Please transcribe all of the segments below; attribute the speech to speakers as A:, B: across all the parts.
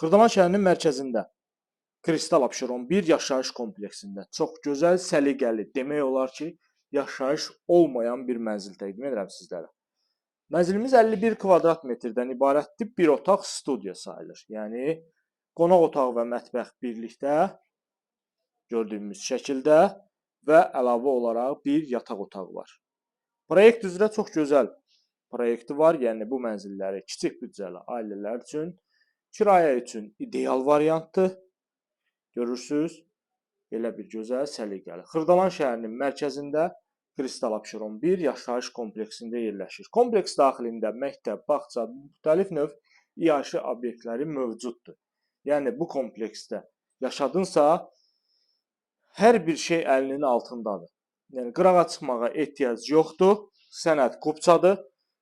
A: Xırdalan şəhərinin mərkəzində Kristal Abşeron 1 yaşayış kompleksində çox gözəl, səliqəli, demək olar ki, yaşayış olmayan bir mənzil təqdim edirəm sizlərə. Mənzilimiz 51 kvadrat metrdən ibarətdir. Bir otaq studiya sayılır. Yəni qonaq otağı və mətbəx birlikdə gördüyümüz şəkildə və əlavə olaraq bir yataq otağı var. Proyekt üzrə çox gözəl proyekti var. Yəni bu mənzilləri kiçik büdcəli ailələr üçün, kirayə üçün ideal variantdır. Görürsüz, belə bir gözəl, səliqəli. Xırdalan şəhərinin mərkəzində Kristal Abşeron 1 yaşayış kompleksində yerləşir. Kompleks daxilində məktəb, bağça, müxtəlif növ iaşə obyektləri mövcuddur. Yəni bu kompleksdə yaşadınsa, hər bir şey əlinin altındadır. Yəni qırağa çıxmağa ehtiyac yoxdur. Sənəd kupçadır.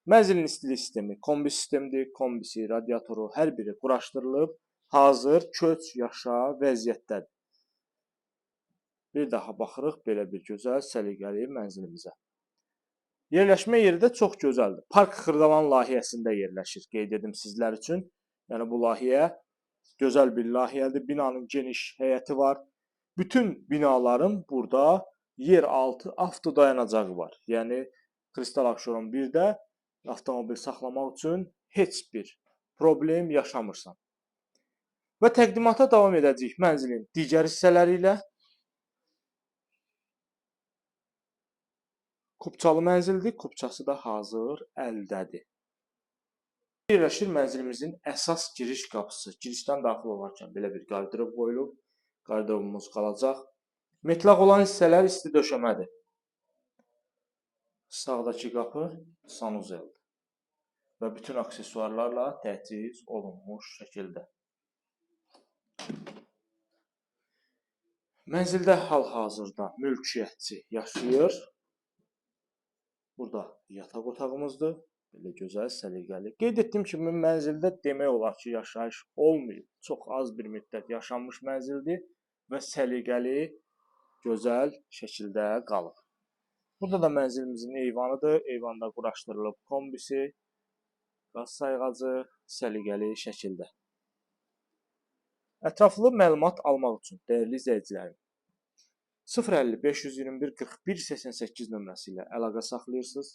A: Mənzilin istilik sistemi kombi sistemdir. Kombisi, radiatoru hər biri quraşdırılıb, hazır köç yaşa vəziyyətdədir. Bir daha baxırıq belə bir gözəl, səliqəli mənzilimizə. Yerləşmə yeri də çox gözəldir. Park Xırdalan layihəsində yerləşir, qeyd edim sizlər üçün. Yəni bu layihə gözəl bir layihədir. Binanın geniş həyəti var. Bütün binaların burada yeraltı avtodayanacağı var. Yəni Kristal Abşeron 1-də avtomobil saxlamaq üçün heç bir problem yaşamırsan. Və təqdimata davam edəcəyik mənzilin digər hissələri ilə. Kupçalı mənzildir, kupçası da hazır əldədir. Yerləşir mənzilimizin əsas giriş qapısı. Girişdən daxil olarkən belə bir qardırob qoyulub. Qardırobumuz qalacaq. Metlaq olan hissələr isti döşəmədir. Sağdakı qapı sanuzeldir. Və bütün aksesuarlarla təchiz olunmuş şəkildə. Mənzildə hal-hazırda mülkiyyətçi yaşayır. Burada yataq otağımızdır. Belə gözəl, səliqəli. Qeyd etdiyim kimi mənzildə demək olar ki, yaşayış olmayıb. Çox az bir müddət yaşanmış mənzildir və səliqəli, gözəl şəkildə qalıb. Burada da mənzilimizin eyvanıdır. Eyvanda quraşdırılıb kombisi, qaz sayğacı, səliqəli şəkildə. Ətraflı məlumat almaq üçün dəyərli izləyicilərim, 050 521 41 88 nömrəsi ilə əlaqə saxlayırsınız.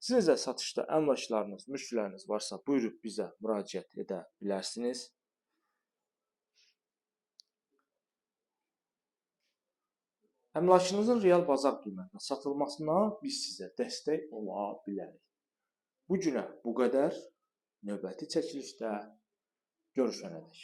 A: Sizin də satışda əmlaklarınız, mülkləriniz varsa, buyurub bizə müraciət edə bilərsiniz. Əmlakınızın real bazar qiymətinə satılmasına biz sizə dəstək ola bilərik. Bu günə bu qədər. Növbəti çəkilişdə görüşənədək.